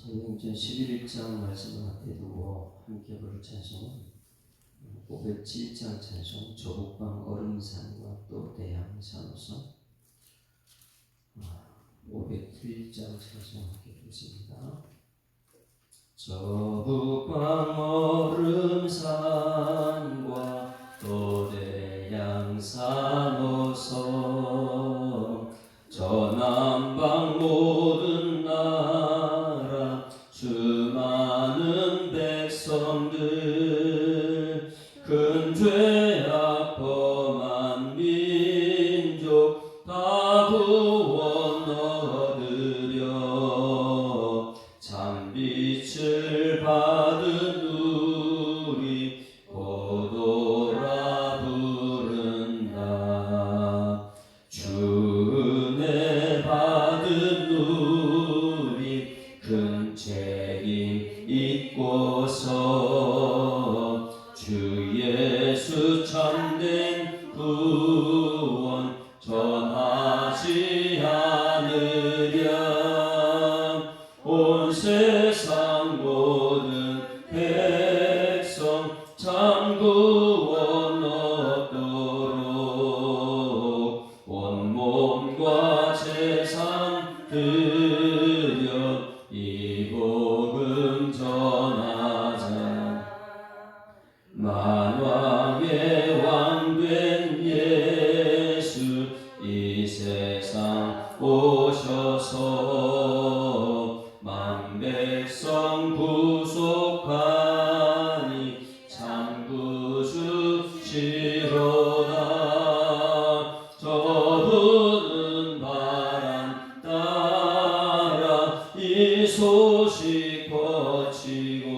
사도행전 11장 말씀을 앞에두고 함께 부를 찬송은 507장 찬송 저북방 얼음산과 또 대향산호성 507장 찬송 함께 부르습니다. 저북방 얼음산과 또 대향산호성 저남방 모든 나라 수많은 백성들 큰 죄악 범한 민족 다 구원 얻으려 참빛을 받은 우리 고도라 부른다. 주은혜 받은 우리 큰 책임 잊고서 주 예수 참된 구원 전하지 않으랴. 온 세상 모든 백성 참 구원 얻도록 온 몸과 재산 드려 이 복음 전하자. 만왕의 왕 된 예수 이 세상 오셔서 만백성 구속하니 참 구주시로다. 저부는 바람 따라 이 소식 퍼지고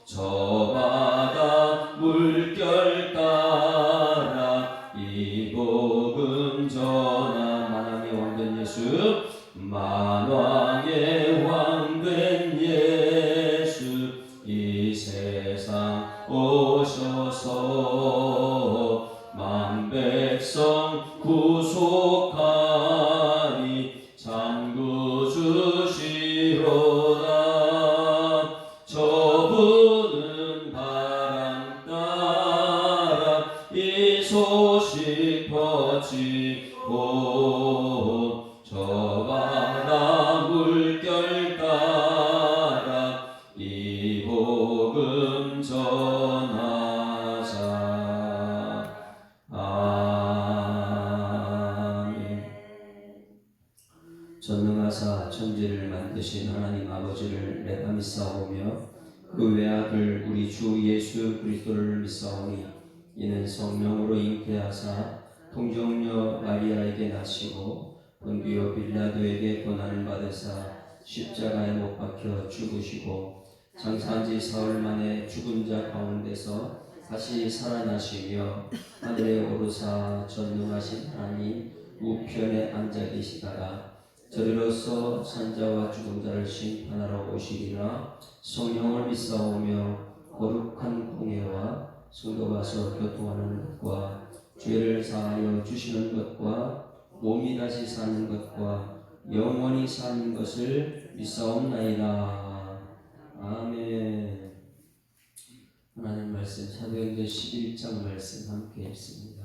저 바다 물결 따라 이 복음 전하. 만왕의 왕된 예수 만왕의 왕된 예수 이 세상 오셔서 만백성 구속하니 참 구주시로다. 저부는 바람 따라 이 소식 퍼지고 저 바다 물결 따라 이 복음 전하자. 아멘. 전능하사 천지를 만드신 하나님 아버지를 내가 믿사오며 그 외아들 우리 주 예수 그리스도를 믿사오니 이는 성령으로 잉태하사 통정녀 마리아에게 나시고 본디오 빌라도에게 고난을 받으사 십자가에 못 박혀 죽으시고 장사한 지 사흘 만에 죽은 자 가운데서 다시 살아나시며 하늘에 오르사 전능하신 하나님 우편에 앉아 계시다가 저리로서 산자와 죽은 자를 심판하러 오시리라. 성령을 믿사오며 거룩한 공예와 성도 가서 교통하는 것과 죄를 사하여 주시는 것과 몸이 다시 사는 것과 영원히 사는 것을 믿사옵나이다. 아멘. 하나님 말씀 사도행전 11장 말씀 함께 읽습니다.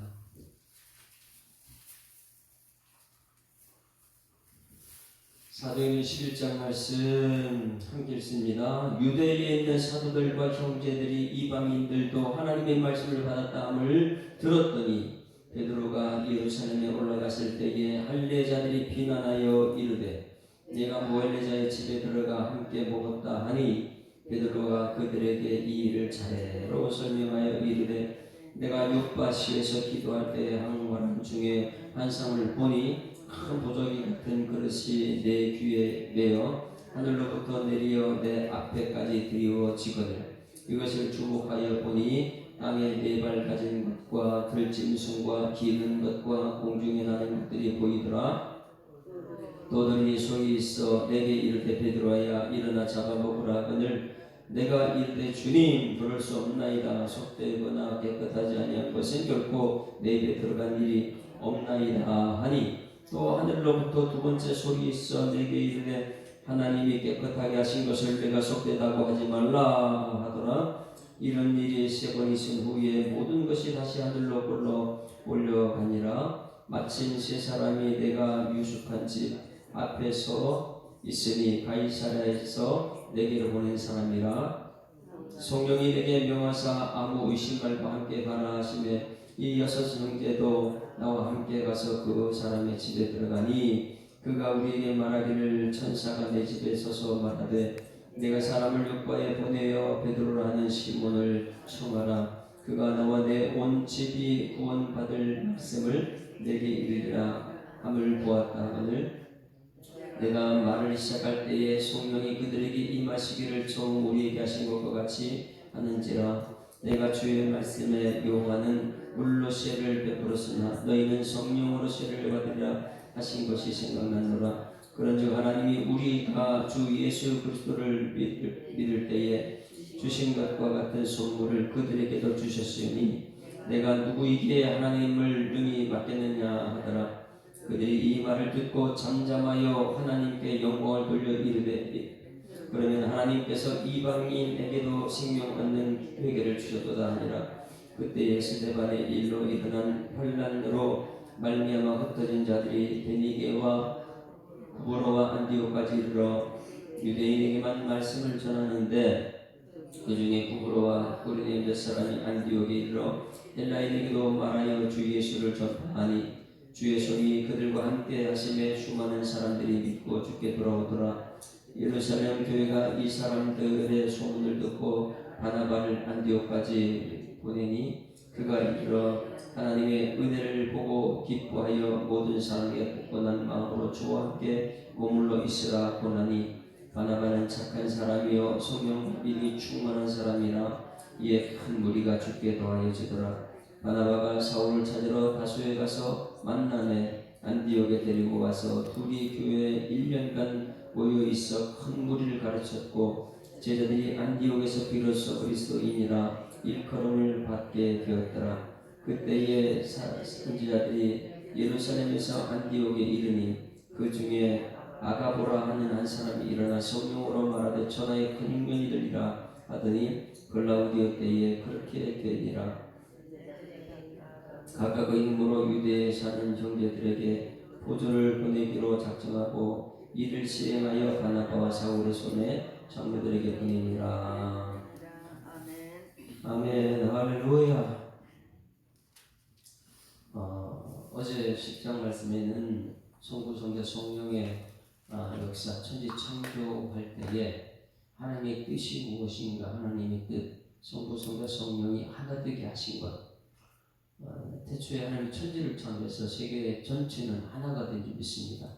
사도행전 11장 말씀 함께 읽습니다. 유대에 있는 사도들과 형제들이 이방인들도 하나님의 말씀을 받았다함을 들었더니 베드로가 예루살렘에 올라갔을 때에 할례자들이 비난하여 이르되 내가 무할례자의 집에 들어가 함께 먹었다 하니 베드로가 그들에게 이 일을 차례로 설명하여 이르되 내가 요바시에서 기도할 때에 항원한 중에 한 상을 보니 큰 보조기 같은 그릇이 내 귀에 매어 하늘로부터 내리어 내 앞에까지 드리워지거늘 이것을 주목하여 보니 땅에 네 발 가진 것과 들짐승과 기는 것과 공중에 나는 것들이 보이더라. 너들이 속이 있어 내게 이르되 베드로야 일어나 잡아먹으라 하거늘 내가 이르되 주님 그럴 수 없나이다. 속되거나 깨끗하지 아니한 것은 결코 내 입에 들어간 일이 없나이다 하니 또 하늘로부터 두 번째 소리 있어 내게 이르되 하나님이 깨끗하게 하신 것을 내가 속되다고 하지 말라 하더라. 이런 일이 3번 있은 후에 모든 것이 다시 하늘로 굴러 올려가니라. 마침 3사람이 내가 유숙한 집 앞에 서 있으니 가이사랴에서 내게로 보낸 사람이라. 성령이 내게 명하사 아무 의심 말고 함께 가라 하시매 이 6 형제도 나와 함께 가서 그 사람의 집에 들어가니 그가 우리에게 말하기를 천사가 내 집에 서서 말하되 내가 사람을 요바에 보내어 베드로라는 시몬을 청하라. 그가 나와 내 온 집이 구원받을 말씀을 내게 이르리라 함을 보았다 하늘. 내가 말을 시작할 때에 성령이 그들에게 임하시기를 처음 우리에게 하신 것과 같이 하는지라. 내가 주의 말씀에 요한은 물로 세를 베풀었으나 너희는 성령으로 세를 받으리라 하신 것이 생각나노라. 그런즉 하나님이 우리가 주 예수 그리스도를 믿을 때에 주신 것과 같은 선물을 그들에게도 주셨으니 내가 누구에게 하나님을 능히 맡겠느냐 하더라. 그들이 이 말을 듣고 잠잠하여 하나님께 영광을 돌려 이르되 그러면 하나님께서 이방인에게도 생명 얻는 회개를 주셨도다 하니라. 그때에 스데반의 일로 일어난 환난으로 말미암아 흩어진 자들이 베니게와 구브로와 안디오까지 이르러 유대인에게만 말씀을 전하는데 그 중에 구브로와 꾸르네 몇 사람이 안디옥에 이르러 헬라인에게도 말하여 주 예수를 전파하니 주의 손이 그들과 함께 하심에 수많은 사람들이 믿고 주께 돌아오더라. 예루살렘 교회가 이 사람들의 소문을 듣고 바나바를 안디옥까지 보내니 그가 이르러 하나님의 은혜를 보고 기뻐하여 모든 사람에게 굳건한 마음으로 주와 함께 머물러 있으라 고나니 바나바는 착한 사람이요 성령 믿음이 충만한 사람이라. 이에 큰 무리가 주께 더하여지더라. 바나바가 사울을 찾으러 다소에 가서 만남에 안디옥에 데리고 와서 둘이 교회에 1년간 모여 있어 큰 무리를 가르쳤고 제자들이 안디옥에서 비로소 그리스도인이라 일컬음을 받게 되었더라. 그때에 선지자들이 예루살렘에서 안디옥에 이르니 그 중에 아가보라 하는 한 사람이 일어나 성령으로 말하되 천하의 큰 흉년이 들리라 하더니 글라우디오 때에 그렇게 되니라. 각각의 힘으로 유대에 사는 형제들에게 포도를 보내기로 작정하고 이를 시행하여 바나바와 사울의 손에 장로들에게 보내니라. 아멘. 할렐루야. 어제 10장 말씀에는 성부성자 성령의 역사 천지 창조할 때에 하나님의 뜻이 무엇인가, 하나님의 뜻, 성부성자 성령이 하나 되게 하신 것. 태초에 하나님 천지를 창조해서 세계 전체는 하나가 된 줄 믿습니다.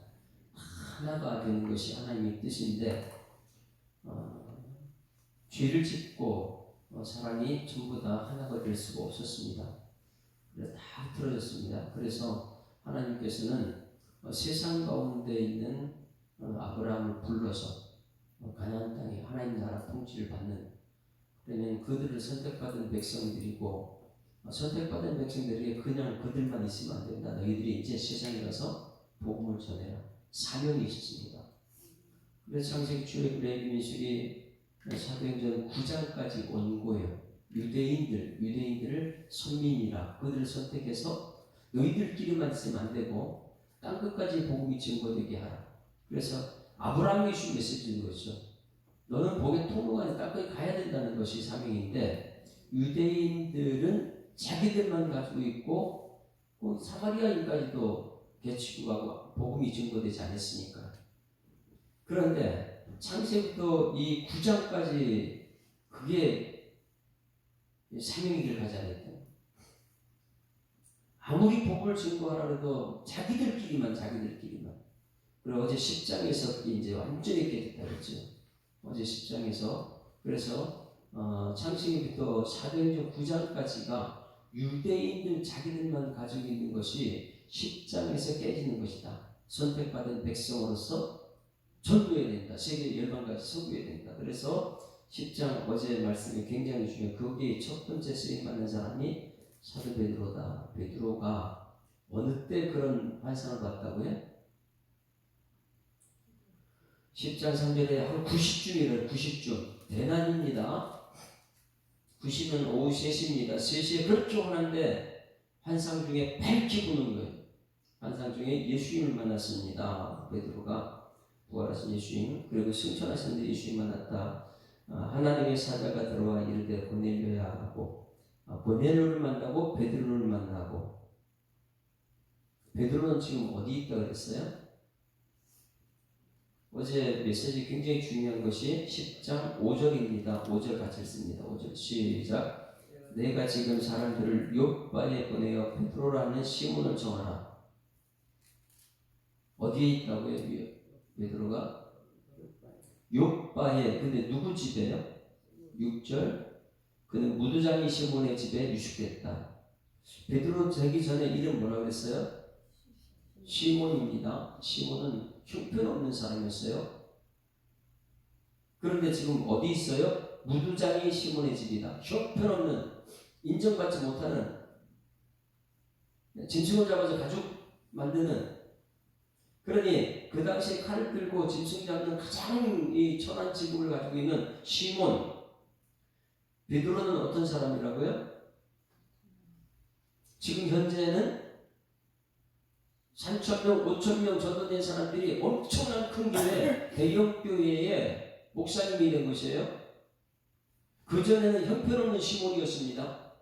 하나가 되는 것이 하나님의 뜻인데 죄를 짓고 사람이 전부 다 하나가 될 수가 없었습니다. 그래서 다 틀어졌습니다. 그래서 하나님께서는 세상 가운데 있는 아브라함을 불러서 가나안 땅에 하나님 나라 통치를 받는, 그러면 그들을 선택받은 백성들이고 선택받은 백성들에게 그냥 그들만 있으면 안 된다. 너희들이 이제 세상에 가서 복음을 전해라. 사명이 있었습니다. 그래서 창세기 출애굽 레위기 민수기 사도행전 9장까지 원고예요. 유대인들을 선민이라 그들을 선택해서 너희들끼리만 있으면 안 되고 땅끝까지 복음이 증거되게 하라. 그래서 아브라함이 준 메시지인 것이죠. 너는 복의 통로가 땅끝에 가야 된다는 것이 사명인데 유대인들은 자기들만 가지고 있고 사마리아인까지도 개치고 가고 복음이 증거되지 않았으니까. 그런데 창세부터 이 9장까지 그게 사명이길 가지 않았다. 아무리 복음을 증거하라 해도 자기들끼리만. 그리고 어제 10장에서 이제 완전히 깨졌다 그랬죠. 어제 10장에서 그래서 창세기부터 사도행전 9장까지가 유대인들 자기들만 가지고 있는 것이 10장에서 깨지는 것이다. 선택받은 백성으로서 전도해야 된다. 세계 열방까지 선교해야 된다. 그래서 10장 어제 말씀이 굉장히 중요해요. 거기에 첫 번째 쓰임받는 사람이 사도 베드로다. 베드로가 어느 때 그런 환상을 봤다고요? 10장 3절에 한 90쯤이래요. 90쯤. 대낮입니다. 90은 오후 3시입니다. 3시에 그렇게 오는데 환상 중에 밝게 보는 거예요. 환상 중에 예수님을 만났습니다. 베드로가 부활하신 예수님, 그리고 승천하셨는데 예수님 만났다. 하나님의 사자가 들어와 이르되 고넬료야 하고, 고넬료를 만나고 베드로를 만나고. 베드로는 지금 어디 있다 그랬어요? 어제 메시지 굉장히 중요한 것이 10장 5절입니다. 5절 같이 읽습니다. 5절 시작. 내가 지금 사람들을 욥바에 보내어 베드로라는 시몬을 정하라. 어디에 있다고요? 베드로가? 욥바에. 근데 누구 집에요? 6절. 그는 무두장이 시몬의 집에 유숙됐다. 베드로 되기 전에 이름 뭐라고 했어요? 시몬입니다. 시몬은 형편없는 사람이었어요. 그런데 지금 어디 있어요? 무두장이 시몬의 집이다. 형편없는, 인정받지 못하는, 짐승을 잡아서 가죽 만드는. 그러니 그 당시에 칼을 들고 짐승 잡는 가장 이 천한 직업을 가지고 있는 시몬. 베드로는 어떤 사람이라고요? 지금 현재는 3,000명, 5,000명 전도된 사람들이 엄청난 큰 교회, 대형 교회의 목사님이 된 것이에요. 그전에는 형편없는 시몬이었습니다.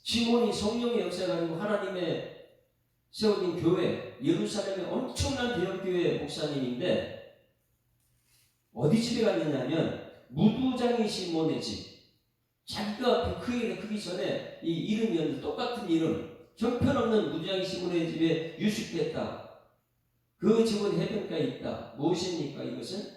시몬이 성령의 역사를 가지고 하나님의 세워진 교회, 예루살렘의 엄청난 대형 교회 목사님인데, 어디 집에 갔느냐면 무두장이 시몬의 집. 자기가 크기 전에 이 이름이었는데 똑같은 이름, 형편없는 무두장이 시몬의 집에 유숙됐다. 그 집은 해변가에 있다. 무엇입니까 이것은?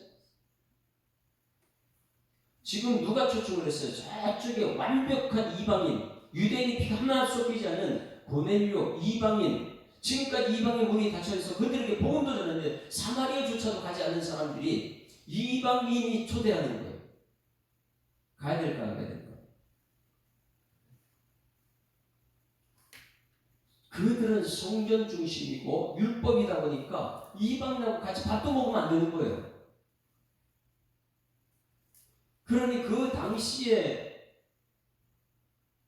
지금 누가 초청을 했어요? 저쪽에 완벽한 이방인, 유대인이 피 하나 쏟기지 않은 고넬료 이방인, 지금까지 이방인 문이 닫혀있어 그들에게 복음도 전하는데 사마리아조차도 가지 않는 사람들이 이방인이 초대하는 거예요. 가야 될까 안 가야 될까? 그들은 성전 중심이고 율법이다 보니까 이방인하고 같이 밥도 먹으면 안 되는 거예요. 그러니 그 당시에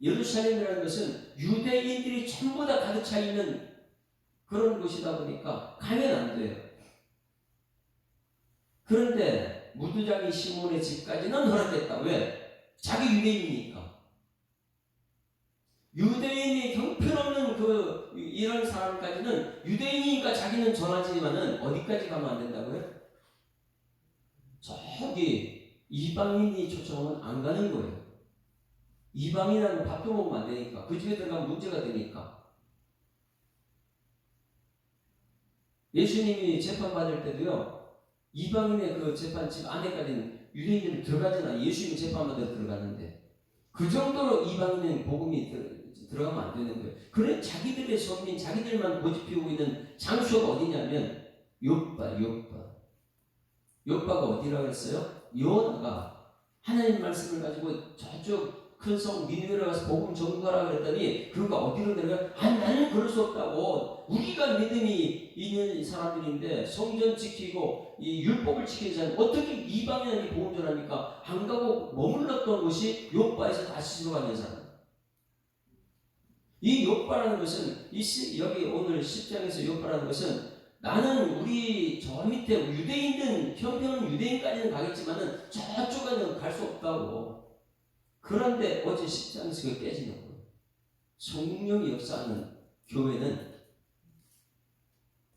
예루살렘이라는 것은 유대인들이 전부 다 가득 차 있는 그런 곳이다 보니까 가면 안 돼요. 그런데 무두장이 시몬의 집까지는 허락했다. 왜? 자기 유대인이니까. 유대인이 형편없는 이런 사람까지는 유대인이니까 자기는 전하지만은 어디까지 가면 안 된다고요? 저기 이방인이 초청하면 안 가는 거예요. 이방인하고 밥도 먹으면 안 되니까. 그 집에 들어가면 문제가 되니까. 예수님이 재판받을 때도요, 이방인의 그 재판집 안에까지는 유대인들이 들어가잖아. 예수님이 재판받으러 들어가는데. 그 정도로 이방인은 복음이 들어가면 안 되는 거예요. 그래 자기들의 선민, 자기들만 고집 피우고 있는 장소가 어디냐면 욥바. 욥바가 어디라고 했어요? 요나가 하나님 말씀을 가지고 저쪽 큰 성 니느웨로 가서 복음 전도하라 그랬더니 그가 어디로 내려가? 나는 그럴 수 없다고. 우리가 믿음이 있는 사람들인데 성전 지키고 이 율법을 지키는 사람 어떻게 이방인이 복음 전합니까? 안 가고 머물렀던 곳이 욥바에서 다시 들어가는 사람. 이 욥바라는 것은 여기 오늘 10장에서 욥바라는 것은 나는 우리 저 밑에 유대인은 형편은 유대인까지는 가겠지만은 저쪽에는 갈 수 없다고. 그런데 어제 10장에서 그게 깨지는 거예요. 성령이 역사하는 교회는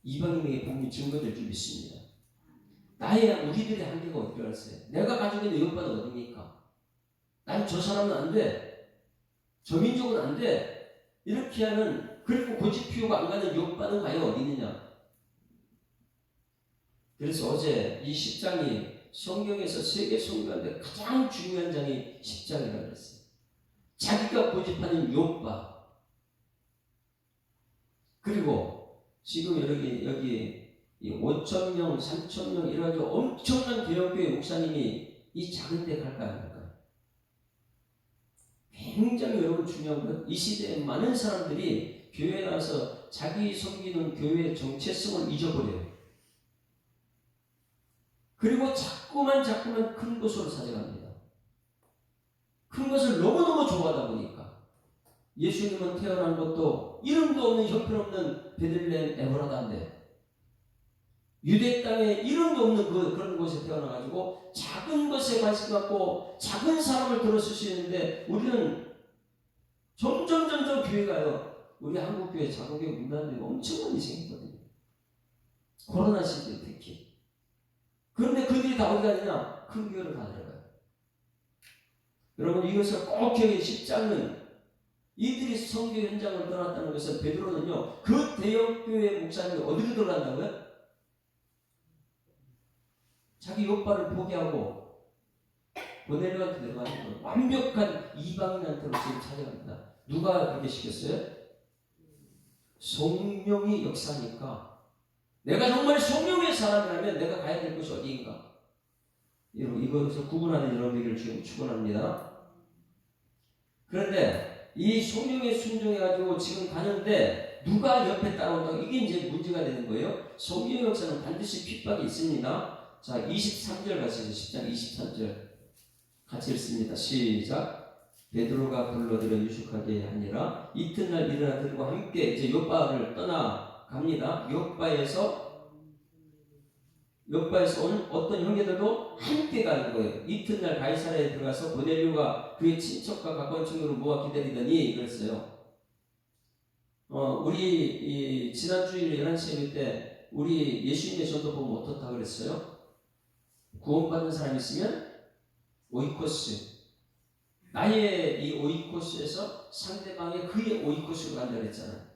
이방인에게 복음이 증거될 줄 믿습니다. 우리들의 한계가 어디 갔어요? 내가 가지고 있는 욥바는 어디입니까? 난 저 사람은 안 돼. 저 민족은 안 돼. 이렇게 하는, 그리고 고집 피우고 안 가는 욥바는 과연 어디 있느냐? 그래서 어제 이 10장이 성경에서 세계 성경인데 가장 중요한 장이 10장이라고 그랬어요. 자기가 고집하는 욥바. 그리고 지금 여기 5,000명, 3,000명 이래가지고 엄청난 대형교회 목사님이 이 작은 데 갈까 안 갈까요? 굉장히 여러분 중요한 건 이 시대에 많은 사람들이 교회에 나와서 자기 섬기는 교회의 정체성을 잊어버려요. 그리고 자꾸만 큰 것으로 찾아갑니다. 큰 것을 너무너무 좋아하다 보니까 예수님은 태어난 것도 이름도 없는 형편없는 베들레헴 에브라다인데 유대 땅에 이름도 없는 그런 곳에 태어나가지고 작은 것에 관심 갖고 작은 사람을 들었을 수 있는데 우리는 점점 교회 가요. 우리 한국 교회 작은 교회 문 닫는 데가 엄청 많이 생겼거든요. 코로나 시기에 특히. 그런데 그들이 다 어디 가느냐? 큰 교회를 다 들어가요. 여러분 이것을 꼭 기억해. 10장은 이들이 선교 현장을 떠났다는 것은 베드로는요 그 대형교회 목사님이 어디로 들어간다고요? 자기 요빠를 포기하고 고넬료한테 들어가는 건 완벽한 이방인한테로 지금 찾아갑니다. 누가 그렇게 시켰어요? 성령이 역사니까 내가 정말 성령의 사람이라면 내가 가야 될 곳이 어디인가? 여러분 이것을 구분하는 여러분에게를 지금 축원합니다. 그런데 이 성령에 순종해가지고 지금 가는데 누가 옆에 따라온다고 이게 이제 문제가 되는 거예요. 성령의 역사는 반드시 핍박이 있습니다. 자 23절 가시죠. 10장 23절 같이 읽습니다. 시작. 베드로가 불러들여 유숙하게 하니라. 이튿날 일어나 들과 함께 이제 요빠를 떠나갑니다. 요빠에서 온 어떤 형제들도 함께 가는 거예요. 이튿날 가이사랴에 들어가서 고넬료가 그의 친척과 가까운 친구를 모아 기다리더니 그랬어요. 우리 지난 주일 11시 예배 때 우리 예수님의 전도 보면 어떻다 그랬어요? 구원받는 사람이 있으면 오이코스 나의 이 오이코스에서 상대방의 그의 오이코스로 간다 그랬잖아요.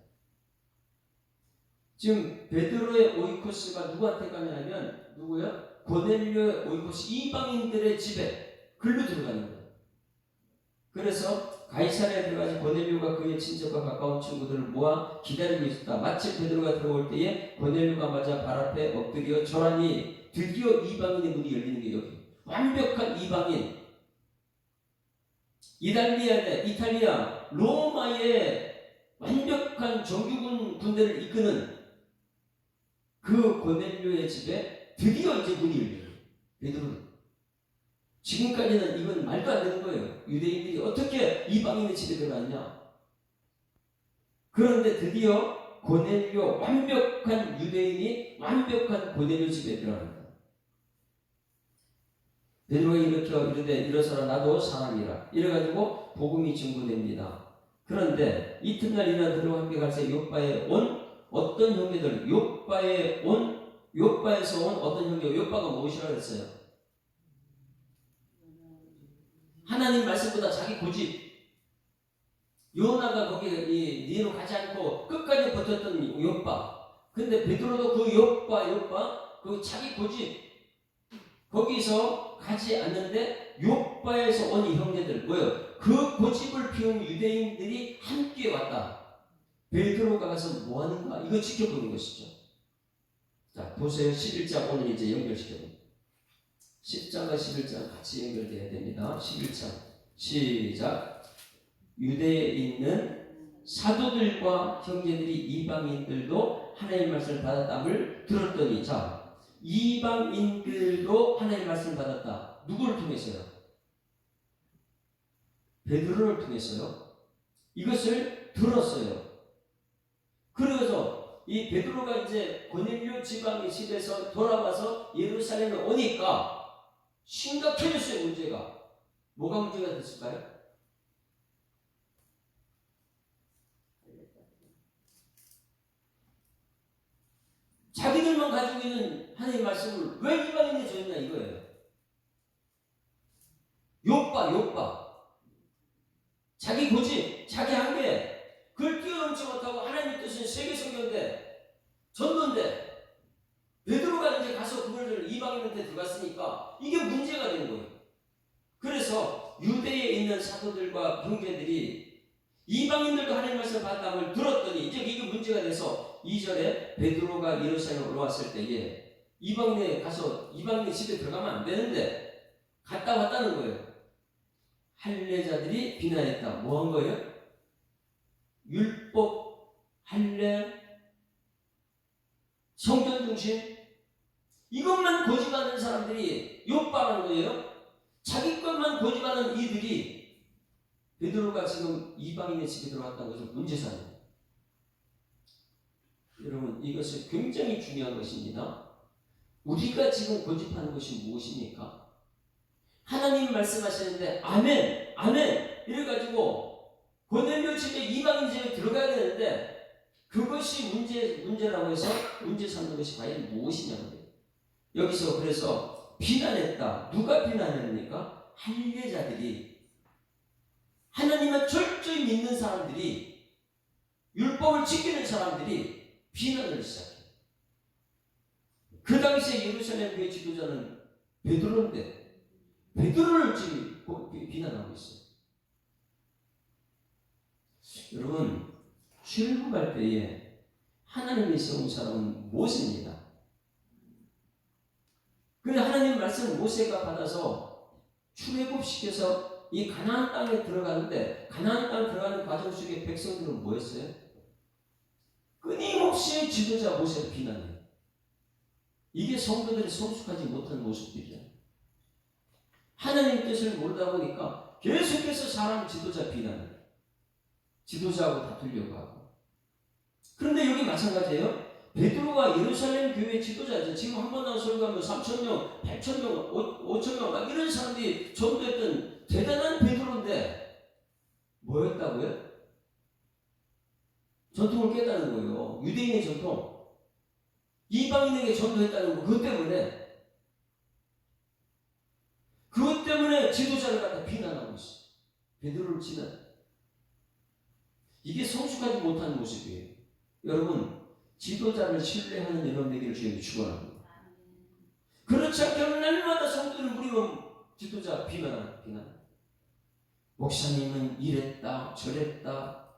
지금 베드로의 오이코스가 누구한테 가냐면 누구요? 고넬료의 오이코스 이방인들의 집에 글로 들어가는 거예요. 그래서 가이사랴에 들어가서 고넬료가 그의 친척과 가까운 친구들을 모아 기다리고 있었다. 마침 베드로가 들어올 때에 고넬료가 맞아 발 앞에 엎드려 절하니 드디어 이방인의 문이 열리는 게 여기 완벽한 이방인 이탈리아 로마의 완벽한 정규군 군대를 이끄는 그 고넬료의 집에 드디어 이제 문이 열려요. 베드로는 지금까지는 이건 말도 안 되는 거예요. 유대인들이 어떻게 이방인의 집에 들어갔냐. 그런데 드디어 고넬료 완벽한 유대인이 완벽한 고넬료 집에 들어갑니다. 베드로가 이르되 일어서라 나도 사람이라 이래가지고 복음이 증거됩니다. 그런데 이튿날 일어나 베드로와 함께 갈새 요빠에 온 어떤 형제들 요빠에서 온 어떤 형제 요빠가 무엇이라 그랬어요? 하나님 말씀보다 자기 고집 요나가 거기 니네로 가지 않고 끝까지 버텼던 요빠. 근데 베드로도 그 요빠 그 자기 고집 거기서 가지 않는데 요빠에서 온 이 형제들 뭐예요? 그 고집을 피운 유대인들이 함께 왔다. 베드로가 가서 뭐 하는가? 이거 지켜보는 것이죠. 자 보세요. 11장 오늘 이제 연결시켜요. 10장과 11장 같이 연결돼야 됩니다. 11장 시작. 유대에 있는 사도들과 형제들이 이방인들도 하나님의 말씀을 받았다를 들었더니 자 이방인들도 하나님의 말씀을 받았다. 누구를 통해서요? 베드로를 통해서요. 이것을 들었어요. 그래서 이 베드로가 이제 고넬료 지방의 집에서 돌아와서 예루살렘에 오니까 심각해졌어요. 문제가. 뭐가 문제가 됐을까요? 자기들만 가지고 있는 하나님의 말씀을 왜 이방인에 줬냐 이거예요. 요빠 자기 고집, 자기 한계 그걸 뛰어넘지 못하고 하나님의 뜻은 세계 선교인데 전도인데 베드로가 이제 가서 그걸 이방인한테 들어갔으니까 이게 문제가 된 거예요. 그래서 유대에 있는 사도들과 형제들이 이방인들도 하나님의 말씀을 받았다는 걸 들었더니 이제 이게 문제가 돼서 2절에 베드로가 예루살렘에 올라왔을 때에 이방인에 가서 이방인의 집에 들어가면 안 되는데 갔다 왔다는 거예요. 할례자들이 비난했다. 뭐 한 거예요? 율법, 할례, 성전 중심 이것만 고집하는 사람들이 욕박하는 거예요. 자기 것만 고집하는 이들이 베드로가 지금 이방인의 집에 들어갔다는 것을 문제삼아요. 여러분, 이것은 굉장히 중요한 것입니다. 우리가 지금 고집하는 것이 무엇입니까? 하나님 말씀하시는데 아멘, 아멘 이래가지고 고넬료 집에 이방인 집에 들어가야 되는데 그것이 문제라고 해서 문제 삼는 것이 과연 무엇이냐고요. 여기서 그래서 비난했다. 누가 비난했습니까? 할례자들이, 하나님을 철저히 믿는 사람들이, 율법을 지키는 사람들이 비난을 시작해요. 그 당시에 예루살렘 교회 지도자는 베드로인데 베드로를 지금 비난하고 있어요. 여러분, 출애굽할 때에 하나님이 세운 사람은 모세입니다. 그런데 하나님 말씀을 모세가 받아서 출애굽시켜서 이 가나안 땅에 들어가는데, 가나안 땅 들어가는 과정 속에 백성들은 뭐였어요? 끊임없이 지도자 모세를 비난해요. 이게 성도들이 성숙하지 못한 모습들이에요. 하나님 뜻을 모르다 보니까 계속해서 사람 지도자 비난해요. 지도자하고 다투려고 하고. 그런데 여기 마찬가지예요. 베드로가 예루살렘 교회 지도자죠. 지금 한 번 나온 설교하면 3,000명, 8,000명, 5,000명 막 이런 사람들이 전도했던 대단한 베드로인데 뭐였다고요? 전통을 깼다는 거예요. 유대인의 전통. 이방인에게 전도했다는 거. 그것 때문에 지도자를 갖다 비난하고 있어요. 베드로를 비난. 이게 성숙하지 못한 모습이에요. 여러분, 지도자를 신뢰하는 여러분에게 주님이 축원합니다. 그렇지 않게 날마다 성도를 부리면 지도자 비난. 목사님은 이랬다 저랬다.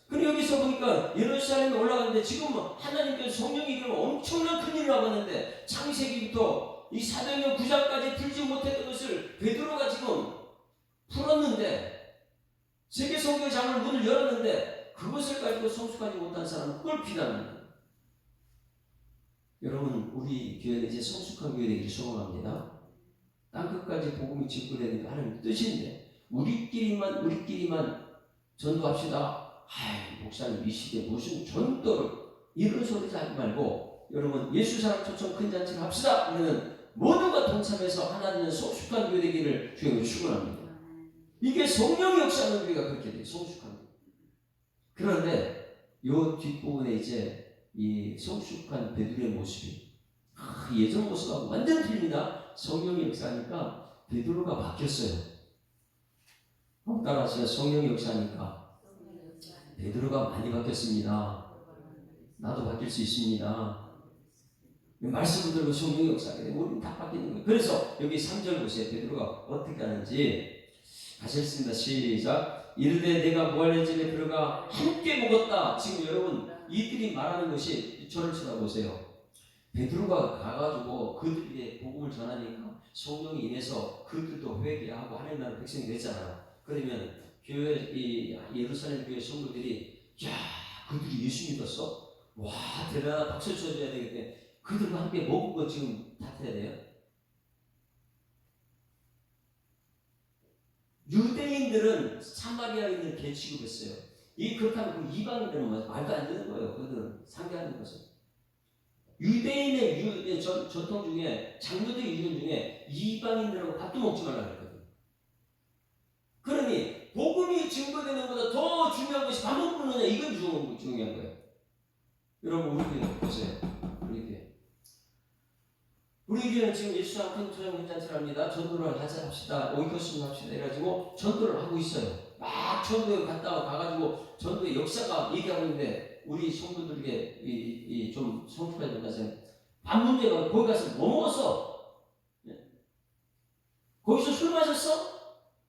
근데 여기서 보니까 예루살렘에 올라갔는데 지금 하나님께서 성령이 이르면 엄청난 큰일을 하고 있는데, 창세기부터 이 사도행전 9장까지 풀지 못했던 것을 베드로가 지금 풀었는데, 세계 선교의 장을 문을 열었는데 그것을 가지고 성숙하지 못한 사람은 그걸 비난합니다. 여러분, 우리 교회는 이제 성숙한 교회 되기를 소원합니다. 땅끝까지 복음이 직구되는 게 하나님 뜻인데 우리끼리만 전도합시다. 목사님 이 시대에 무슨 전도를, 이런 소리 하지 말고 여러분, 예수 사랑 초청 큰 잔치를 합시다. 우리는 모두가 동참해서 하나 되는 성숙한 교회 되기를 주님을 축원합니다. 이게 성령의 역사하는 교회가 그렇게 돼요. 성숙한 교회. 그런데 요 뒷부분에 이제 이 성숙한 베드로의 모습이 예전 모습하고 완전 틀립니다. 성령의 역사니까 베드로가 바뀌었어요. 따라서 성령의 역사니까 베드로가 많이 바뀌었습니다. 나도 바뀔 수 있습니다. 말씀을 들고 성령의 역사하게 되면 우리는 다 바뀌는 거예요. 그래서 여기 3절 보세요. 베드로가 어떻게 하는지 다시 읽습니다. 시작. 이르되 내가 무할의 집에 들어가 함께 먹었다. 지금 여러분, 이들이 말하는 것이, 저를 쳐다보세요. 베드로가 가가지고 그들에게 복음을 전하니까 성령이 임해서 그들도 회개하고 하나님 나라 백성이 됐잖아요. 그러면 교회, 이 예루살렘 교회 성도들이, 야, 그들이 예수 믿었어? 와, 대단하다. 박수 쳐줘야 되겠네. 그들과 함께 먹은 거 지금 다해야 돼요. 유대인들은 사마리아인을 개 취급했어요. 그렇다면 그 이방인들은 말도 안 되는 거예요. 그들은 상대하는 것은. 유대인의 전통 중에, 장로들의 유전 중에 이방인들하고 밥도 먹지 말라고 했거든요. 그러니 복음이 증거되는 것보다 더 중요한 것이 밥 먹고 먹느냐, 이건 중요한 거예요. 여러분, 우리 교회 보세요. 우리 교회는 지금 예수랑 큰 토종 잔치를 합니다. 전도를 합시다. 오이코스를 합시다. 이래가지고 전도를 하고 있어요. 막 전도에 가가지고 전도의 역사가 얘기하고 있는데, 우리 성도들에게 좀 성숙하지 못하세요. 밥 문제가, 거기 가서 뭐 먹었어? 거기서 술 마셨어?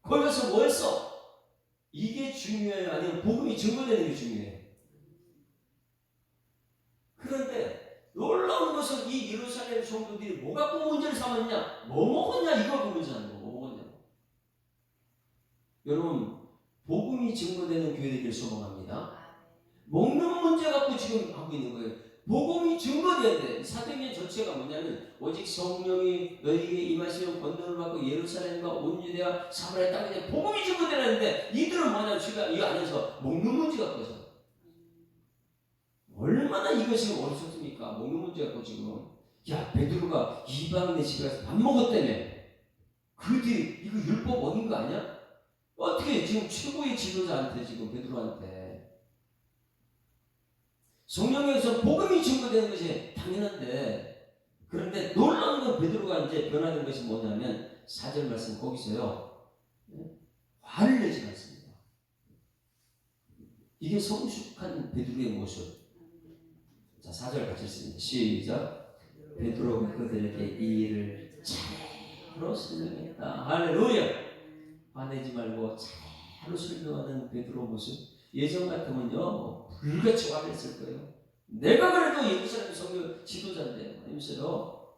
거기 가서 뭐 했어? 이게 중요해요? 아니면 복음이 증거되는 게 중요해요? 그런데 놀라운 것은 이 예루살렘 성도들이 뭐 갖고 문제를 삼았냐? 뭐 먹었냐? 이거 갖고 문제하는 거. 뭐 먹었냐고. 여러분, 복음이 증거되는 교회 되기를 소망합니다. 먹는 문제 갖고 지금 하고 있는 거예요. 복음이 증거돼야 돼. 사도행전 전체가 뭐냐면 오직 성령이 너희에게 임하시면 권능을 받고 예루살렘과 온 유대와 사마리아 땅에 복음이 증거되라는데 이들은 뭐냐 지금 이 안에서 먹는 문제 갖고 있어. 얼마나 이것이 어리석습니까? 먹는 문제 갖고 지금. 야 베드로가 이방인의 집에 가서 밥 먹었다며. 그 뒤에 이거 율법 어긴 거 아니야? 어떻게 지금 최고의 지도자한테 지금 베드로한테 성령에서 복음이 증거되는 것이 당연한데 그런데 놀라운 건 베드로가 이제 변화된 것이 뭐냐면 4절 말씀 거기서요 화를 내지 않습니다. 이게 성숙한 베드로의 모습. 자 4절 같이 읽습니다. 시작. 베드로가 그들에게 이 일을 차례로 설명했다. 할렐루야. 화내지 말고 차례로 설명하는 베드로 모습. 예전 같으면요 불같이 화를 냈을 거예요. 내가 그래도 예루살렘 성교 지도자인데 말이면서요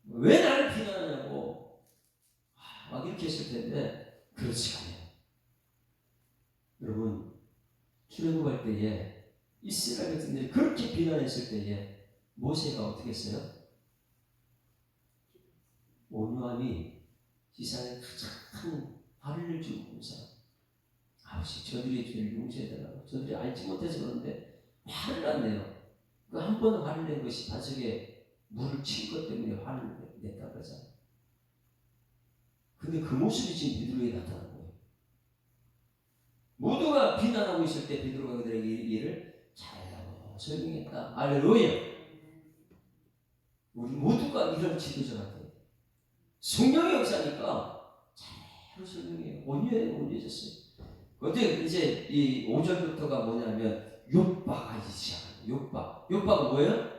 왜 나를 비난하냐고 막 이렇게 했을 텐데 그렇지 않아요. 여러분 출애굽할 때에 이스라엘 백성들이 그렇게 비난했을 때에 모세가 어떻게 했어요? 온유함이 세상에 가장 큰 화를 주고 사람. 아버지 저들의 죄를 용서해달라고. 저들이 알지 못해서 그런데 화를 났네요. 그 한 번 화를 낸 것이 바닥에 물을 친 것 때문에 화를 냈다 그러잖아요. 근데 그 모습이 지금 베드로에게 나타난 거예요. 모두가 비난하고 있을 때 베드로가 그들에게 일을 잘하고 설명했다. 할렐루야. 우리 모두가 이런 지도자 같아요. 성령의 역사니까 잘 설명해요. 온유해졌어요. 어제 이제 이 5절부터가 뭐냐면 욥바가 이제 시작합니다. 욥바가 뭐예요?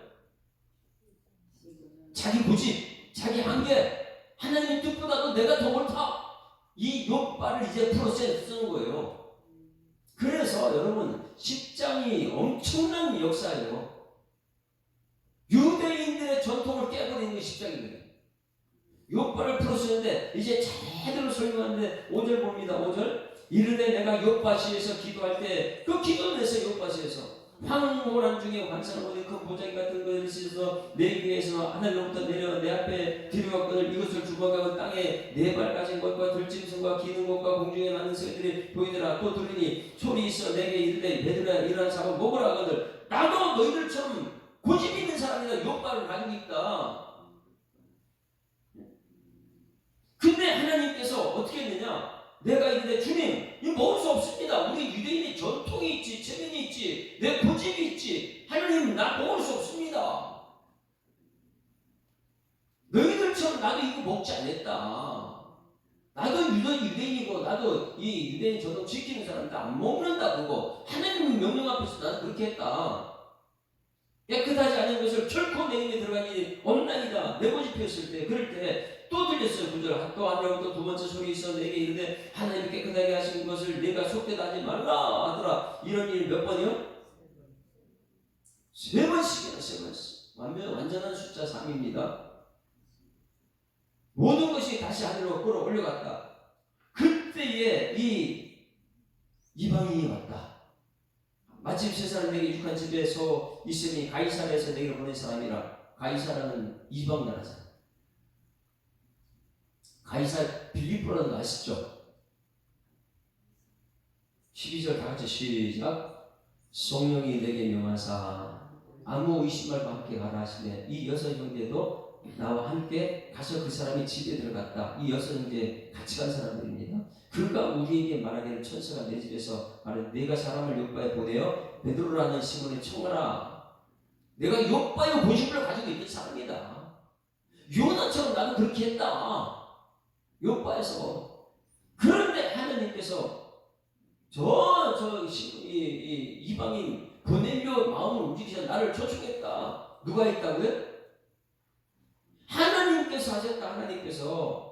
자기 고집, 자기 한계, 하나님의 뜻보다도 내가 더 옳다. 이 욥바를 이제 프로세스 쓰는 거예요. 그래서 여러분 10장이 엄청난 역사예요. 유대인들의 전통을 깨버리는 게 10장이거든요. 욥바를 풀어쓰는데 이제 제대로 설명하는데 5절 봅니다. 5절 이르되 내가 욥바시에서 기도할 때 그 기도를 했어요. 욥바시에서 황홀한 중에 환상을 보니 큰 보자기 같은 것을 씻어서 내 위에서 하늘로부터 내려 내 앞에 들여왔거늘 이것을 주먹하고 땅에 네 발 가진 것과 들짐승과 기는 것과 공중에 나는 새들이 보이더라. 또 들으니 소리 있어 내게 이르되 베드로야 일어나 잡아 먹으라 하거늘 나도 너희들처럼 고집 있는 사람이다. 욥바를 가지고 있다. 근데 하나님께서 어떻게 했느냐? 내가 이르되 주님 이 먹을 수 없습니다. 우리 유대인의 전통이 있지 체면이 있지 내 고집이 있지 하나님 나 먹을 수 없습니다. 너희들처럼 나도 이거 먹지 않았다. 나도 유대인이고 나도 이 유대인 전통 지키는 사람인데 안 먹는다. 그거 하나님 명령 앞에서 나도 그렇게 했다. 깨끗하지 않은 것을 결코 내 입에 들어가니 없나이다. 내 고집 피웠을 때 그럴 때 또 들렸어요. 9절 또 하나부터 두 번째 소리 있어 내게 이르되 하나님이 깨끗하게 하신 것을 내가 속되다 하지 말라 하더라. 이런 일 몇 번이요? 3번씩이나 완전한 숫자 3입니다. 모든 것이 다시 하늘로 끌어올려갔다. 그때에 이 이방인이 왔다. 마침 세상 내게 육한 집에서 있으니 가이사랴에서 내게 보낸 사람이라. 가이사라는 이방 나라잖아. 가이사 빌립보라는 거 아시죠? 12절 다 같이 시작. 성령이 내게 명하사 아무 의심 말고 함께 가라 하시네. 이 여섯 형제도 나와 함께 가서 그 사람이 집에 들어갔다. 이 여섯 형제 같이 간 사람들입니다. 그가 우리에게 말하기를 천사가 내 집에서 말해 내가 사람을 욥바에 보내어 베드로라는 시몬에 청하라. 내가 욥바의 본심을 가지고 있는 사람이다. 요나처럼 나도 그렇게 했다. 욥바에서. 그런데 하나님께서 이방인 보내려 마음을 움직이셔 나를 초청했다. 누가 했다고요? 하나님께서 하셨다. 하나님께서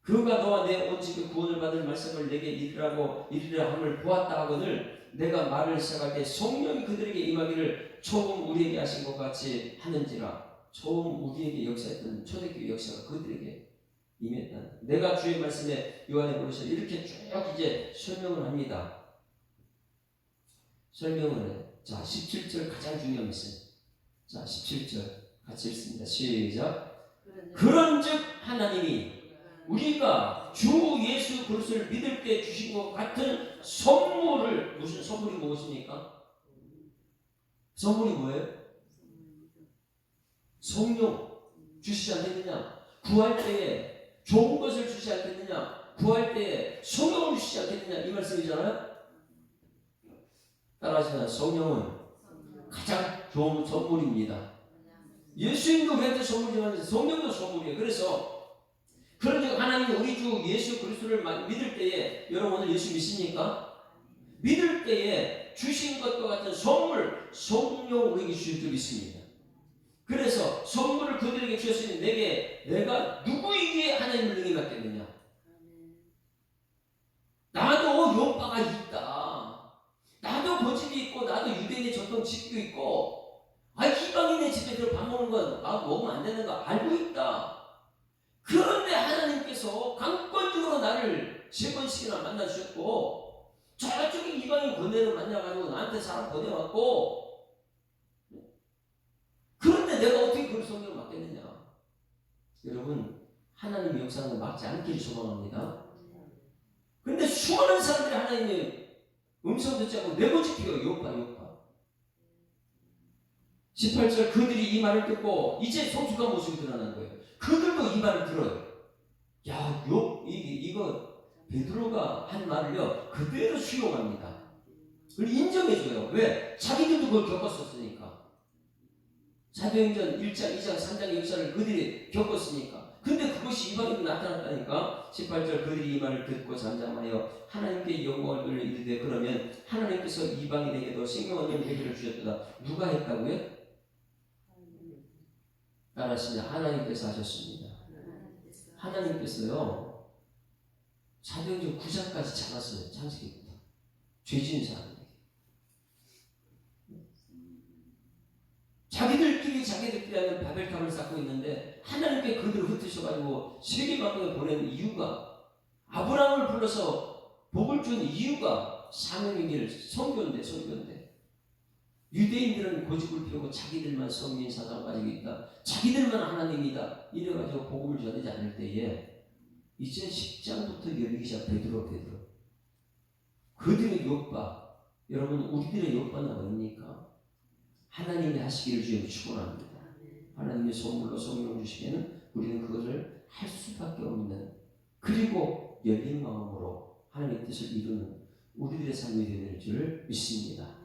그가 너와 내 온 집에 구원을 받을 말씀을 내게 이르라 함을 보았다 하거늘 내가 말을 시작할 때 성령이 그들에게 임하기를 처음 우리에게 하신 것 같이 하는지라. 처음 우리에게 역사했던 초대교회 역사가 그들에게 임했다. 내가 주의 말씀에 요한의 버릇을 이렇게 쭉 이제 설명을 합니다. 설명을 해. 자 17절 가장 중요한 말씀. 자, 17절 같이 읽습니다. 시작. 그런즉 하나님이 우리가 주 예수 그리스도를 믿을 때 주신 것 같은 선물을, 무슨 선물이 무엇입니까? 선물이 뭐예요? 성령 주시지 않겠느냐? 구할 때에 좋은 것을 주시지 않겠느냐? 구할 때에 성령을 주시지 않겠느냐? 이 말씀이잖아요. 따라하시면 성령은 가장 좋은 선물입니다. 예수님도 우리한테 선물이지만 성령도 선물이에요. 그래서 그런즉 하나님이 우리 주 예수 그리스도를 믿을 때에, 여러분 오늘 예수 믿습니까? 믿을 때에 주신 것과 같은 선물, 성령 우리에게 주실 줄 믿습니다. 그래서 선물을 그들에게 주셨으니 내가 누구에게 하나님을 능히 맡겠느냐? 나도 요파가 있다. 나도 고집이 있고, 나도 유대인의 전통 지키고 있고, 이방인의 집에 들어 밥 먹는 건 먹으면 안 되는 거 알고 있다. 그런데 하나님께서 강권적으로 나를 3번씩이나 만나주셨고, 저쪽에 이방인 권내를 만나가지고 나한테 사람 보내왔고, 그런데 내가 어떻게 그걸 성령을 맡겠느냐? 여러분, 하나님의 역사는 막지 않기를 소망합니다. 그런데 수많은 사람들이 하나님의 음성 듣지 않고 내고집혀요. 요파. 18절 그들이 이 말을 듣고 이제 성숙한 모습이 드러나는 거예요. 그들도 이 말을 들어요. 야, 이거 베드로가 한 말을요 그대로 수용합니다. 그걸 인정해줘요. 왜? 자기들도 그걸 겪었었으니까. 사도행전 1장, 2장, 3장의 역사를 그들이 겪었으니까. 근데 그것이 이방인도 나타났다니까. 18절 그들이 이 말을 듣고 잠잠하여 하나님께 영광을 돌려 이르되 그러면 하나님께서 이방인에게도 생명의 회개를 주셨다. 누가 했다고요? 따라하시면 하나님께서 하셨습니다. 하나님께서요 사도행전 9장까지 잡았어요. 창세기부터 죄진 사람에게. 자기들끼리 하는 바벨탑을 쌓고 있는데 하나님께 그들을 흩으셔가지고 세계만국에 보낸 이유가, 아브라함을 불러서 복을 준 이유가 사명의 선교인데 유대인들은 고집을 피우고 자기들만 성민 사상을 가지고 있다. 자기들만 하나님이다. 이래가지고 복음을 전하지 않을 때에 이제 10장부터 열리기 시작. 베드로. 그들의 요파. 여러분 우리들의 요파는 뭡니까? 하나님이 하시기를 주님을 축원합니다. 하나님의 선물로 성령을 주시면 우리는 그것을 할 수밖에 없는, 그리고 열린 마음으로 하나님의 뜻을 이루는 우리들의 삶이 되는 줄 믿습니다.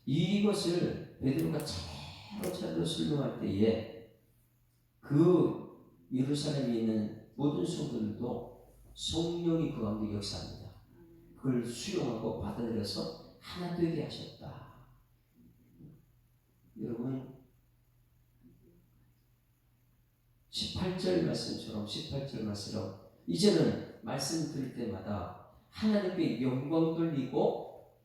이것을 베드로가 차로 설명할 때에 그 예루살렘에 있는 모든 성도들도 성령이 그 가운데 역사합니다. 그걸 수용하고 받아들여서 하나 되게 하셨다. 여러분 18절 말씀처럼 이제는 말씀 들을 때마다 하나님께 영광 돌리고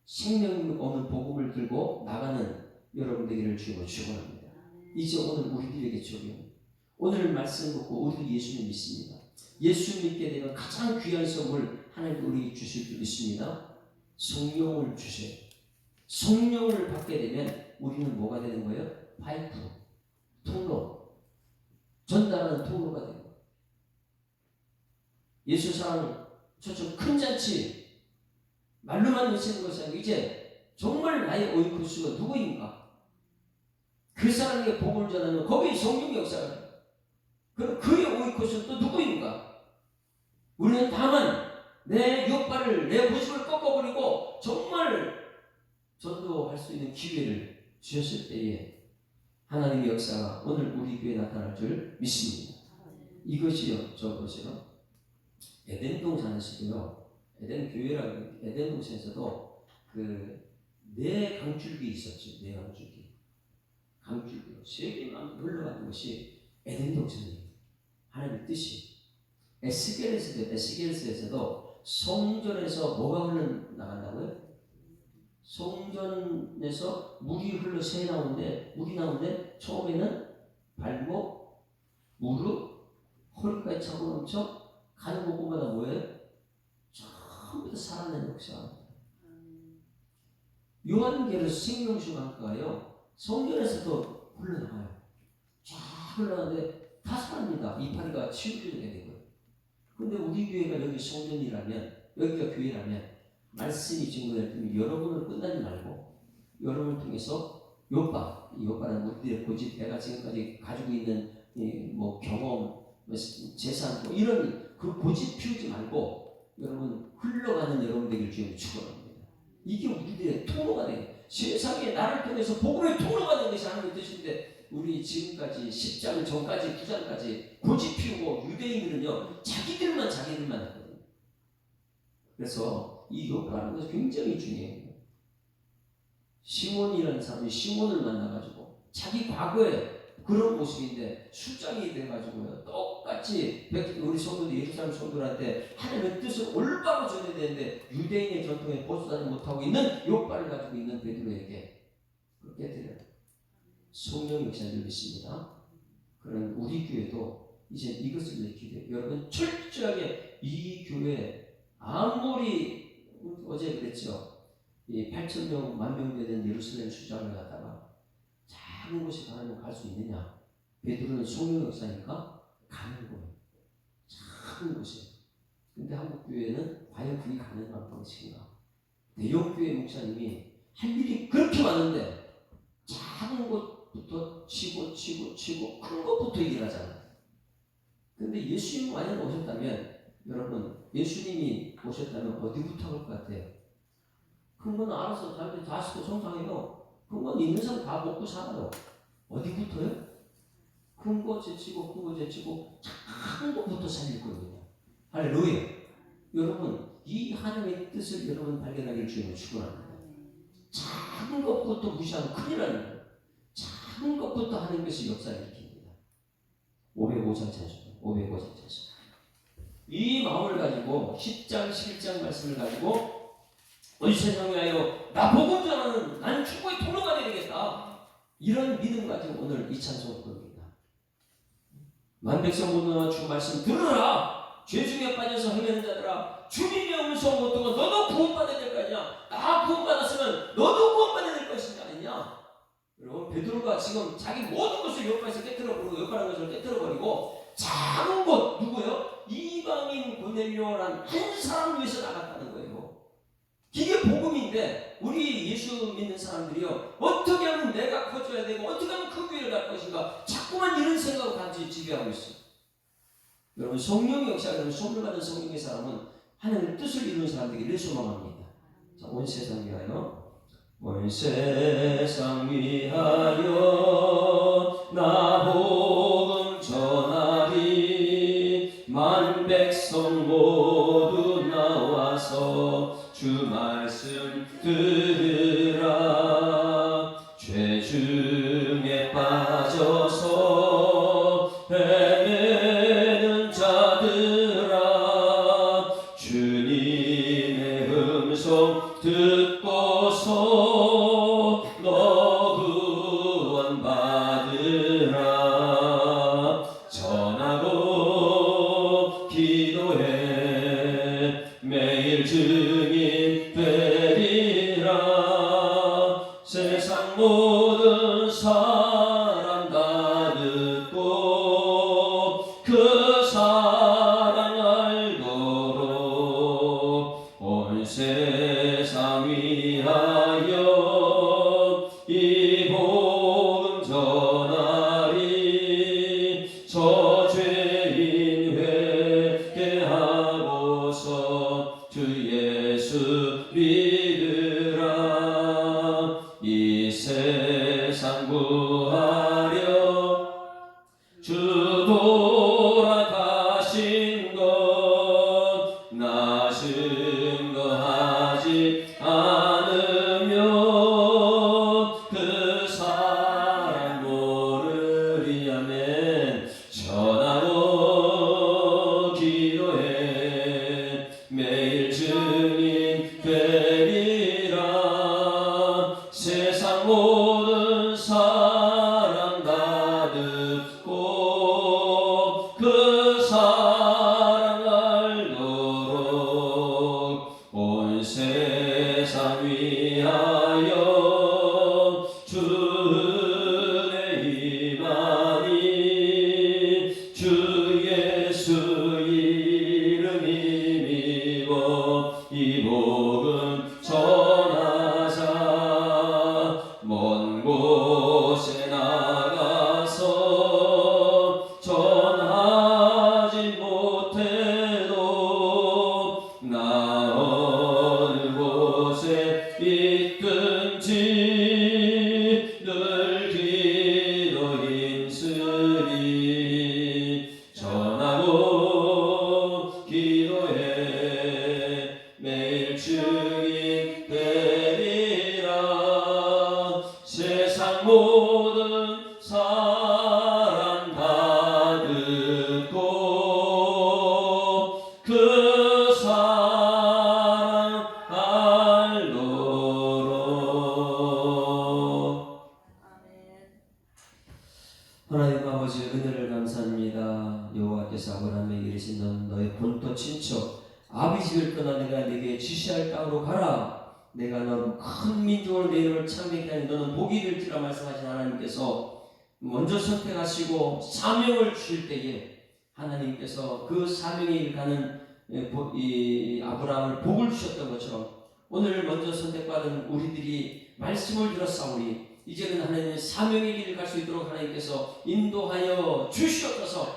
생명 없는 복음을 들고 나가는 여러분 되기를 주님을 축원합니다. 이제 오늘 우리들에게 적용. 오늘 말씀 듣고 우리도 예수님 믿습니다. 예수 믿게 되면 가장 귀한 선물 하나님 우리에게 주실 줄 믿습니다. 성령을 주세요. 성령을 받게 되면 우리는 뭐가 되는 거예요? 파이프, 통로, 전달하는 통로가 되는 거예요. 예수 사랑 저쪽 큰 잔치 말로만 외치는 것이 아니고 이제 정말 나의 오이코스가 누구인가? 그 사람에게 복음을 전하는 거기에 성령의 역사가 돼요. 그럼 그의 오이코스는 또 누구인가? 우리는 다만 내 욕발을, 내 고집을 꺾어버리고 정말 전도할 수 있는 기회를 주셨을 때에 하나님의 역사가 오늘 우리 교회에 나타날 줄 믿습니다. 이것이요, 저것이요. 에덴 동산에서도요, 에덴 교회라고, 에덴 동산에서도 네 강줄기 있었죠. 네 강줄기요. 세계만 흘러가는 것이 에덴 동산이에요. 하나님의 뜻이. 에스겔에서도 성전에서 뭐가 흘러나간다고요? 성전에서 물이 흘러 물이 나오는데 처음에는 발목, 무릎, 허리까지 차고 넘쳐 가는 곳마다 뭐예요? 전부 다 살아내는 역사입니다. 요한계시록 생명수강가요 성전에서도 흘러나가요. 쫙 흘러나가는데 다 사랍니다. 이파리가 치우쳐야 되는 거예요. 근데 우리 교회가 여기 성전이라면, 여기가 교회라면 말씀이 증거될 때면 여러분을 끝나지 말고 여러분을 통해서 요파는 우리들의 고집, 내가 지금까지 가지고 있는 뭐 경험, 뭐 재산, 뭐 이런 그 고집 피우지 말고 여러분 흘러가는 여러분 되길 주님이 축원합니다. 이게 우리들의 통로가 돼. 세상에 나를 통해서 복음의 통로가 되는 것이 하나님의 뜻인데, 우리 지금까지 10장 전까지 9장까지 고집 피우고 유대인들은요 자기들만 했거든요. 그래서 이 요파라는 것이 굉장히 중요해요. 시몬이라는 사람이 시몬을 만나가지고 자기 과거에 그런 모습인데 수장이 돼가지고요 똑같이 우리 성도들, 예루살렘 성도들한테 하나님의 뜻을 올바로 전해야 되는데 유대인의 전통에 벗어나지 못하고 있는 요파를 가지고 있는 베드로에게 깨뜨려요. 성령 역사를 믿습니다. 그런 우리 교회도 이제 이것을 느끼게 돼요. 여러분 철저하게 이 교회, 아무리 어제 그랬죠. 이 8,000명, 10,000명 되는 예루살렘 수장을 갖다가 작은 곳에 가면 갈 수 있느냐? 베드로는 성령 역사니까 가는 거예요. 작은 곳에. 근데 한국 교회는 과연 그게 가능한 방식인가? 대형 교회 목사님이 할 일이 그렇게 많은데 작은 곳부터 치고 큰 것부터 얘기를 하잖아요. 근데 예수님 만약 오셨다면, 여러분 예수님이 오셨다면 어디부터 할 것 같아요? 큰 건 알아서 자기들 다 쓰고 성장해요. 큰 건 있는 사람 다 먹고 살아요. 어디부터요? 큰 거 제치고 작은 것부터 살릴 거거든요. 할렐루야. 여러분 이 하나님의 뜻을 여러분 발견하기를 주님을 축원합니다. 작은 것부터 무시하면 큰일 나는 거예요. 작은 것부터 하나님께서 역사를 일으킵니다. 505장 찬송, 505장 찬송. 이 마음을 가지고 10장 11장 말씀을 가지고 이 세상에 하여 나 복음 전하는 나는 축복의 통로가 되겠다, 이런 믿음 가지고 오늘 이 찬송을 부릅니다. 만백성 모두나 주 말씀 들으라. 죄 중에 빠져서 헤매는 자들아, 주님의 음성 못 듣고 너도 구원받아야 될 거 아니냐? 나 구원받았으면 너도 구원받아야 될 것이 아니냐? 여러분 베드로가 지금 자기 모든 것을 요파에서 깨트려버리고, 요파라는 것을 깨트려버리고 작은 곳, 누구요? 이방인 고넬료라는 한 사람을 위해서 나갔다는 거예요. 이게 복음인데 우리 예수 믿는 사람들이요 어떻게 하면 내가 커져야 되고 어떻게 하면 큰 교회를 갈 것인가, 자꾸만 이런 생각을 같이 지배하고 있어요. 여러분 성령의 역사, 여러분 선물 받은 성령의 사람은 하나님의 뜻을 이루는 사람들에게 소망합니다. 자, 온 세상 위하여, 온 세상 위하여 나 복음 전하리. 만 백성 모두 나와서 주 말씀 들으라. 죄 중에 빠져서 헤매는 자들아, 주님의 음성 듣고서 너 구원 받으라. 전하고 기도해 매일 증인 되리라. 세상 모든 사람 다 아버지 은혜를 감사합니다. 여호와께서 아브라함에게 이르신 너는 너의 본토 친척 아비 집을 떠나 내가 네게 지시할 땅으로 가라. 내가 너를 큰 민족으로 내 이름을 창대케 하니 너는 복이 될지라 말씀하신 하나님께서 먼저 선택하시고 사명을 주실 때에 하나님께서 그 사명에 가는 이 아브라함을 복을 주셨던 것처럼 오늘 먼저 선택받은 우리들이 말씀을 들었사오니 이제는 하나님의 사명의 길을 갈 수 있도록 하나님께서 인도하여 주시옵소서.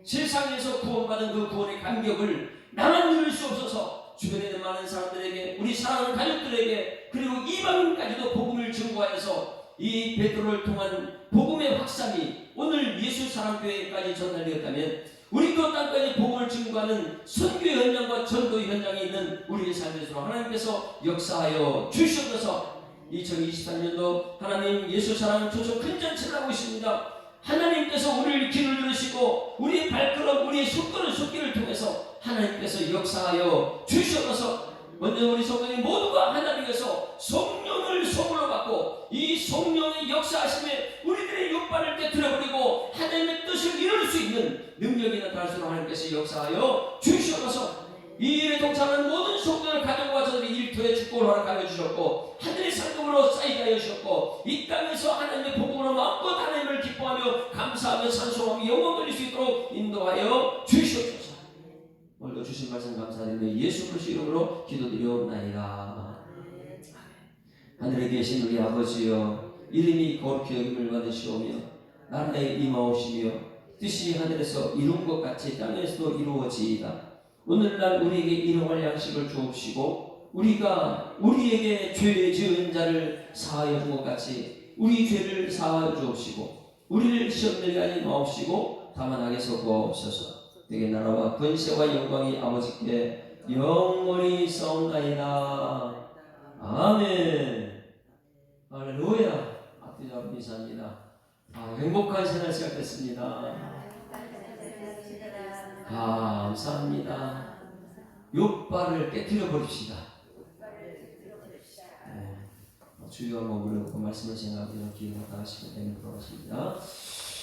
세상에서 구원받은 그 구원의 감격을 나만 누릴 수 없어서 주변에 있는 많은 사람들에게 우리 사랑하는 가족들에게 그리고 이방인까지도 복음을 증거하여서 이 베드로를 통한 복음의 확산이 오늘 예수 사랑교회까지 전달되었다면 우리도 땅까지 복음을 증거하는 선교 현장과 전도 현장에 있는 우리의 삶에서 하나님께서 역사하여 주시옵소서. 2023년도 하나님 예수 사랑 조속 큰 잔치를 하고 있습니다. 하나님께서 우리를 길을 누르시고 우리의 발걸음 우리의 손길을 통해서 하나님께서 역사하여 주시옵소서. 먼저 우리 성도님 모두가 하나님께서 성령을 선물로 받고 이 성령의 역사하심에 우리들의 욕발을 깨뜨려버리고 하나님의 뜻을 이룰 수 있는 능력이 나타날수록 하나님께서 역사하여 주시옵소서. 이 일에 동참하는 모든 성도들 가정과 저들이 일터에 축복을 허락하여 주셨고 하늘의 상급으로 쌓이게 하여 주셨고 이 땅에서 하나님의 복음으로 마음껏 하나님을 기뻐하며 감사하며 찬송하며 영광 돌릴 수 있도록 인도하여 주시옵소서. 오늘도 주신 말씀 감사드리며 예수 그리스도 이름으로 기도드리옵나이다. 하늘에 계신 우리 아버지여 이름이 거룩히 여김을 받으시오며 나라에 임하오시며 뜻이 하늘에서 이룬 것 같이 땅에서도 이루어지이다. 오늘날 우리에게 일용할 양식을 주옵시고 우리가 우리에게 죄 지은 자를 사하여 준 것 같이 우리 죄를 사하여 주옵시고 우리를 시험되게 하지 마옵시고 다만 악에서 구하옵소서. 내게 나라와 권세와 영광이 아버지께 영원히 있사옵나이다. 아멘. 할렐루야. 앞뒤 잡은 인사합니다. 행복한 생활 시작됐습니다. 감사합니다. 욕발을 깨뜨려 버립시다. 주여 머무르고 그 말씀을 생각하며 기도를 다하시고 되는 돌아가십니다.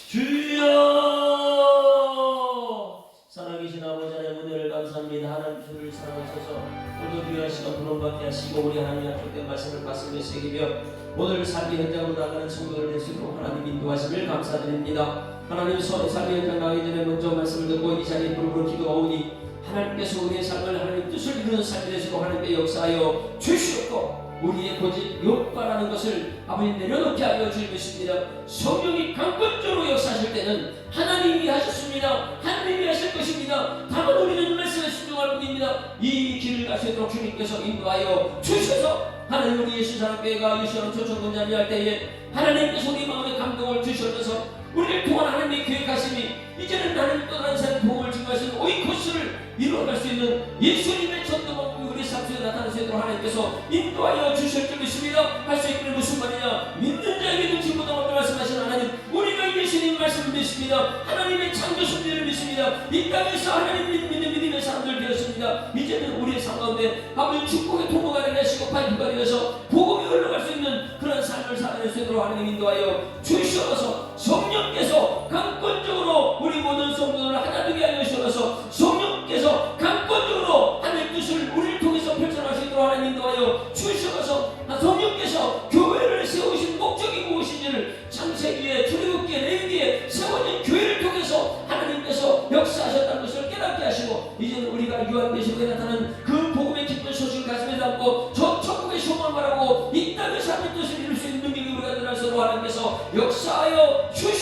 주여 살아계신 아버지 하나님 은혜를 감사합니다. 하나님 주를 사랑하셔서 오늘도 귀한 시간 부름받게 하시고 우리 하나님 약속된 말씀을 가슴에 새기며 오늘 삶의 현장으로 나가는 성도를 될 수 있도록 하나님 인도하심을 감사드립니다. 하나님 삶의 현장 나가기 전에 먼저 말씀을 듣고 이 자리에 부르고 기도하오니 하나님께서 우리의 삶을 하나님 뜻을 이루는 삶이 되시고 하나님께 역사하여 주시옵고 우리의 고집 욕바라는 것을 아버지 내려놓게 하여 주십니다. 성령이 강권적으로 역사하실 때는 하나님이 하셨습니다. 하나님이 하실 것입니다. 다만 우리는 말씀에 순종할 뿐입니다. 이 길을 갈 수 있도록 주님께서 인도하여 주셔서 하나님 우리 예수 사랑교회가 예수라는 초청권 자리할 때에 하나님께서 우리 마음에 감동을 주셔서 우리를 통한 하나님의 계획하심이 이제는 하나님 또 다른 사람의 복음을 증거하시는 오이코스를 이루어갈 수 있는 예수님의 전도법이 우리 삶 속에 나타날 수 있도록 하나님께서 인도하여 주실 줄 믿습니다. 할 수 있기는 무슨 말이냐? 믿는 자에게 눈치보다 먼저 말씀하시는 하나님 우리가 예수님 말씀을 믿습니다. 하나님의 창조 섭리를 믿습니다. 이 땅에서 하나님 믿는 믿음의 사람들 되었습니다. 이제는 우리의 삶 가운데 아버지 축복의 통로가 되게 하시고 파이프가 되어서 복음이 흘러갈 수 있는 그런 삶을 살아낼 수 있도록 하나님 인도하여 주시옵소서. 성령께서 강권적으로 우리 모든 성도들을 하나 되게 하여 주셔서 성령께서 강권적으로 하나님의 뜻을 우리를 통해서 펼쳐날 수 있도록 하나님 인도하여 주시옵소서. 성령께서 교회를 세우신 목적이 무엇인지를 창세기에 출애굽기에 레위기에 세워진 교회를 통해서 하나님께서 역사하셨다는 것을 깨닫게 하시고 이제는 우리가 요한계시록에 나타나는 그 복음의 기쁜 소식을 가슴에 담고 저 천국의 소망을 바라고 이 땅에서 하나님의 뜻을 이룰 수 있는 능력이 우리가 늘어나서 하나님께서 역사하여 주시옵소서.